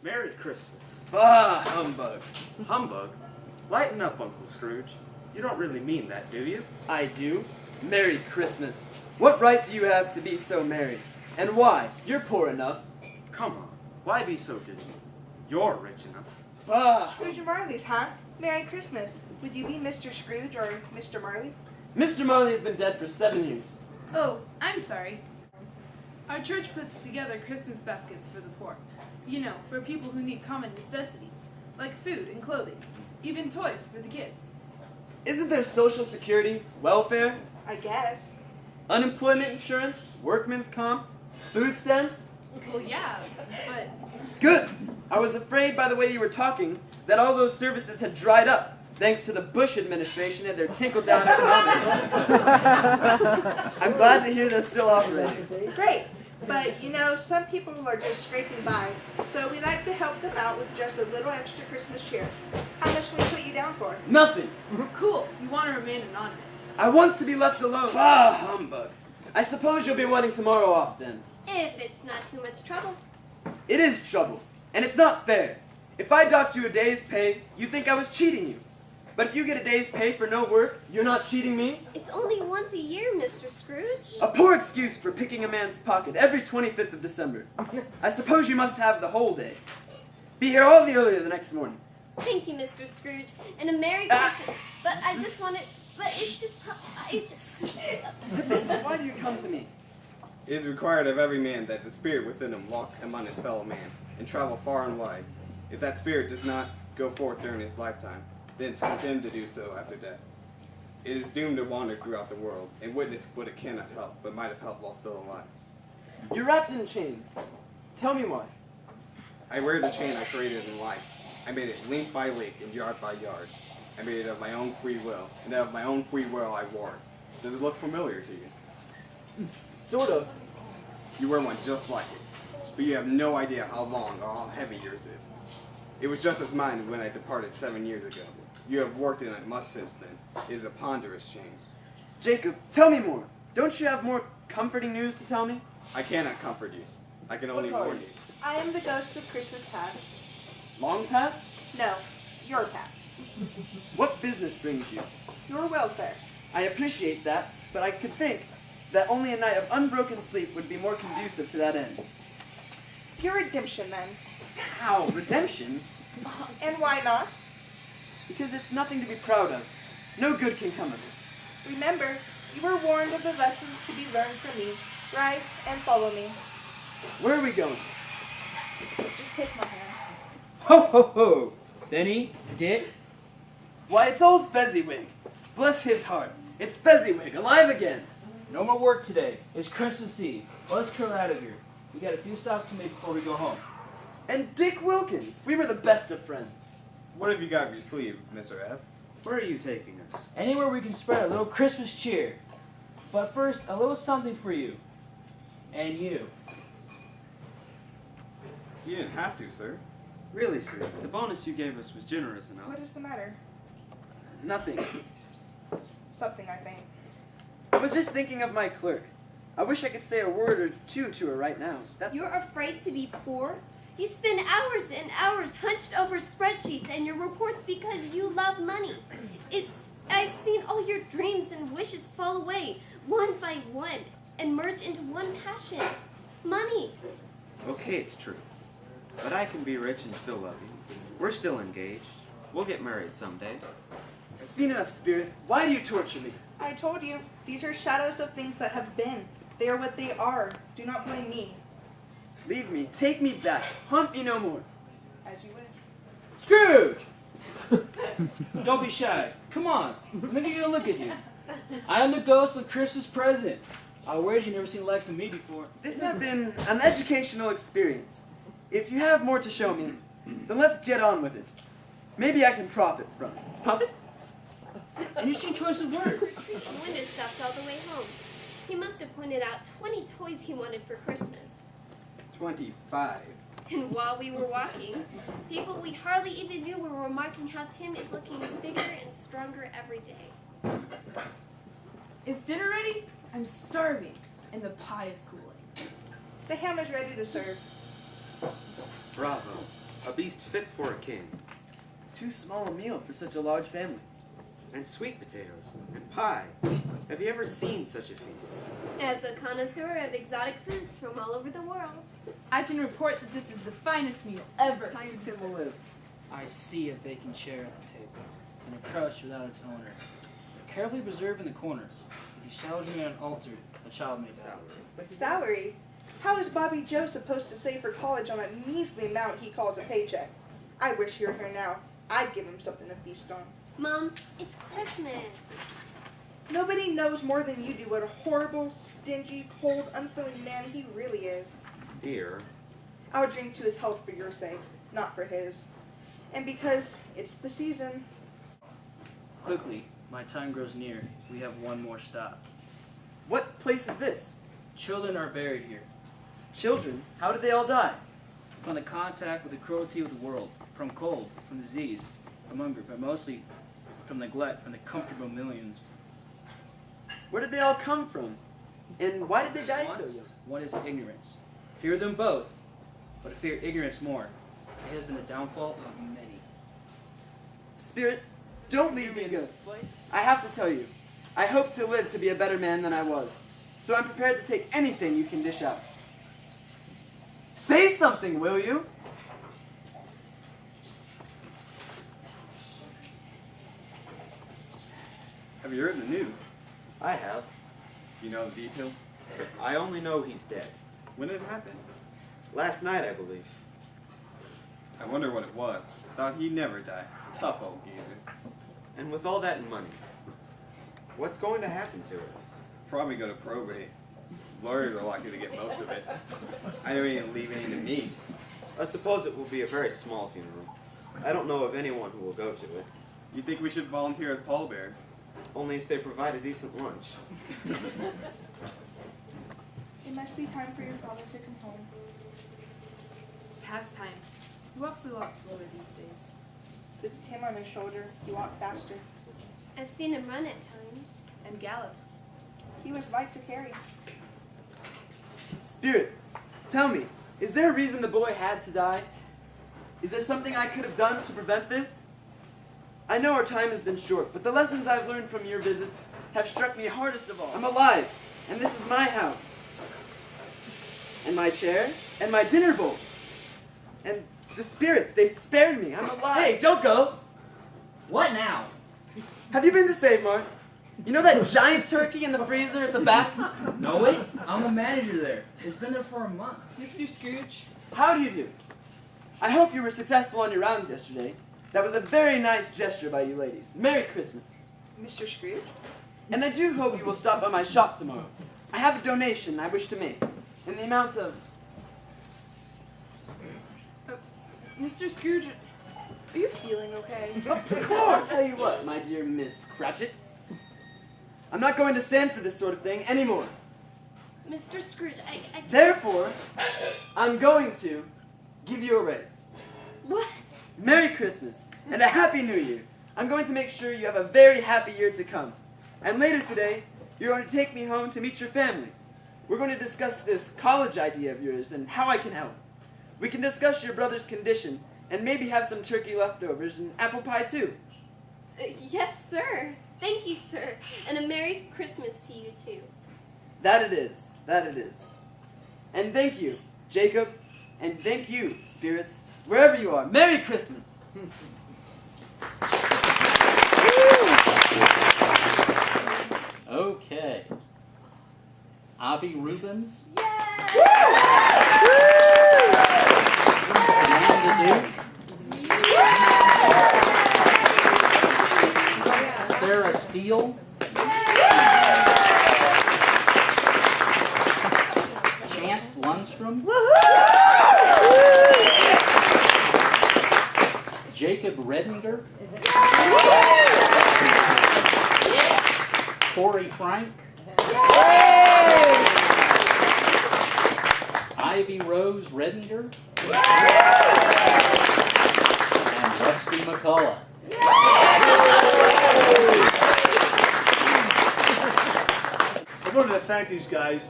Merry Christmas. Ah, humbug. Humbug? Lighten up, Uncle Scrooge. You don't really mean that, do you? I do. Merry Christmas. What right do you have to be so merry? And why? You're poor enough. Come on, why be so dismal? You're rich enough. Ah, Scrooge and Marley's, huh? Merry Christmas. Would you be Mr. Scrooge or Mr. Marley? Mr. Marley has been dead for 7 years. Oh, I'm sorry. Our church puts together Christmas baskets for the poor. You know, for people who need common necessities, like food and clothing, even toys for the kids. Isn't there Social Security, welfare, I guess. unemployment insurance, workman's comp, food stamps? Well, yeah, but Good! I was afraid by the way you were talking that all those services had dried up, thanks to the Bush administration and their tinkle-down economics. I'm glad to hear they're still operating. Great. But, you know, some people are just scraping by, so we like to help them out with just a little extra Christmas cheer. How much can we put you down for? Nothing. cool. You want to remain anonymous. I want to be left alone. Ah, humbug. I suppose you'll be wanting tomorrow off then. If it's not too much trouble. It is trouble, and it's not fair. If I docked you a day's pay, you'd think I was cheating you. But if you get a day's pay for no work, you're not cheating me? It's only once a year, Mr. Scrooge. A poor excuse for picking a man's pocket every 25th of December. I suppose you must have the whole day. Be here all the earlier the next morning. Thank you, Mr. Scrooge, and a Merry Christmas. But I just wanted... But it's just... Zip it. Why do you come to me? It is required of every man that the spirit within him walk among his fellow man, and travel far and wide. If that spirit does not go forth during his lifetime, then it's condemned to do so after death. It is doomed to wander throughout the world, and witness what it cannot help, but might have helped while still alive. You're wrapped in chains. Tell me why. I wear the chain I created in life. I made it link by link and yard by yard. I made it of my own free will, and of my own free will I wore it. Does it look familiar to you? Sort of. You wear one just like it, but you have no idea how long or how heavy yours is. It was just as mine when I departed 7 years ago. You have worked in it much since then. It is a ponderous chain. Jacob, tell me more. Don't you have more comforting news to tell me? I cannot comfort you. I can only What are warn you? you. I am the ghost of Christmas past. Long past? No, your past. What business brings you? Your welfare. I appreciate that, but I could think that only a night of unbroken sleep would be more conducive to that end. Your redemption, then. How? Redemption? And why not? Because it's nothing to be proud of. No good can come of it. Remember, you were warned of the lessons to be learned from me. Rise and follow me. Where are we going? Just take my hand. Ho ho ho! Benny, Dick, Why, it's old Fezziwig. Bless his heart. It's Fezziwig, alive again. no more work today. It's Christmas Eve. Let's clear out of here. We got a few stops to make before we go home. And Dick Wilkins. We were the best of friends. What have you got up your sleeve, Mr. F? Where are you taking us? Anywhere we can spread a little Christmas cheer. But first, a little something for you. And you. You didn't have to, sir. Really, sir, the bonus you gave us was generous enough. What is the matter? Nothing. Something, I think. I was just thinking of my clerk. I wish I could say a word or two to her right now. That's You're afraid to be poor? You spend hours and hours hunched over spreadsheets and your reports because you love money. I've seen all your dreams and wishes fall away, one by one, and merge into one passion. Money. Okay, it's true. But I can be rich and still love you. We're still engaged. We'll get married someday. Speed enough, Spirit. Why do you torture me? I told you, these are shadows of things that have been. They are what they are. Do not blame me. Leave me. Take me back. Haunt me no more. As you wish. Scrooge! Don't be shy. Come on. Let me get a look at you. I am the ghost of Christmas present. I wish you never seen the likes of me before. This has been an educational experience. If you have more to show me, then let's get on with it. Maybe I can profit from it. Puppet? And you seem choice of words. The window shopped all the way home. He must have pointed out 20 toys he wanted for Christmas. 25. And while we were walking, people we hardly even knew were remarking how Tim is looking bigger and stronger every day. Is dinner ready? I'm starving, and the pie is cooling. The ham is ready to serve. Bravo. a beast fit for a king, Too small a meal for such a large family. and sweet potatoes, and pie. Have you ever seen such a feast? As a connoisseur of exotic foods from all over the world. I can report that this is the finest meal ever. Tiny Tim will live. I see a vacant chair at the table, and a crutch without its owner. Carefully preserved in the corner, with the shouldering unaltered, a child may die. Salary? How is Bobby Joe supposed to save for college on that measly amount he calls a paycheck? I wish he were here now. I'd give him something to feast on. Mom, it's Christmas. Nobody knows more than you do what a horrible, stingy, cold, unfeeling man he really is. Dear, I'll drink to his health for your sake, not for his. And because it's the season. Quickly, my time grows near. We have one more stop. What place is this? Children are buried here. Children? How did they all die? From the contact with the cruelty of the world, from cold, from disease, from hunger, but mostly from neglect, from the comfortable millions. Where did they all come from? And why did they die so young? One is ignorance. Fear them both, but fear ignorance more. It has been the downfall of many. Spirit, don't leave me in this place. I have to tell you, I hope to live to be a better man than I was. So I'm prepared to take anything you can dish out. Say something, will you? Have you heard the news? I have. You know the details? I only know he's dead. When did it happen? Last night, I believe. I wonder what it was. Thought he'd never die. Tough old geezer. And with all that money, what's going to happen to it? Probably go to probate. Lawyers are likely to get most of it. I don't even leave any to me. I suppose it will be a very small funeral. I don't know of anyone who will go to it, You think we should volunteer as pallbearers? only if they provide a decent lunch. It must be time for your father to come home. Past time. He walks a lot slower these days. With Tim on his shoulder, he walked faster. I've seen him run at times. And gallop. He was light to carry. Spirit, tell me, is there a reason the boy had to die? Is there something I could have done to prevent this? I know our time has been short, but the lessons I've learned from your visits have struck me hardest of all. I'm alive, and this is my house. And my chair, and my dinner bowl. And the spirits, they spared me. I'm alive. Hey, don't go! What now? Have you been to Save Mart? You know that giant turkey in the freezer at the back? No, wait. I'm the manager there. It's been there for a month. Mr. Scrooge? How do you do? I hope you were successful on your rounds yesterday. That was a very nice gesture by you ladies. Merry Christmas. Mr. Scrooge? And I do hope you will stop by my shop tomorrow. I have a donation I wish to make in the amount of... Mr. Scrooge, are you feeling okay? Of course! I'll tell you what, my dear Miss Cratchit. I'm not going to stand for this sort of thing anymore. Mr. Scrooge, I can't... Therefore, I'm going to give you a raise. What? Merry Christmas and a Happy New Year. I'm going to make sure you have a very happy year to come. And later today, you're going to take me home to meet your family. We're going to discuss this college idea of yours and how I can help. We can discuss your brother's condition and maybe have some turkey leftovers and apple pie too. Yes, sir. Thank you, sir. And a Merry Christmas to you, too. That it is. That it is. And thank you, Jacob. And thank you, spirits, wherever you are. Merry Christmas. Okay. Avi Rubens. Amanda Duke. Sarah Steele. Chance Lundstrom. Jacob Redinger. Corey Frank. Ivy Rose Redinger. And Rusty McCullough. I wanted to thank these guys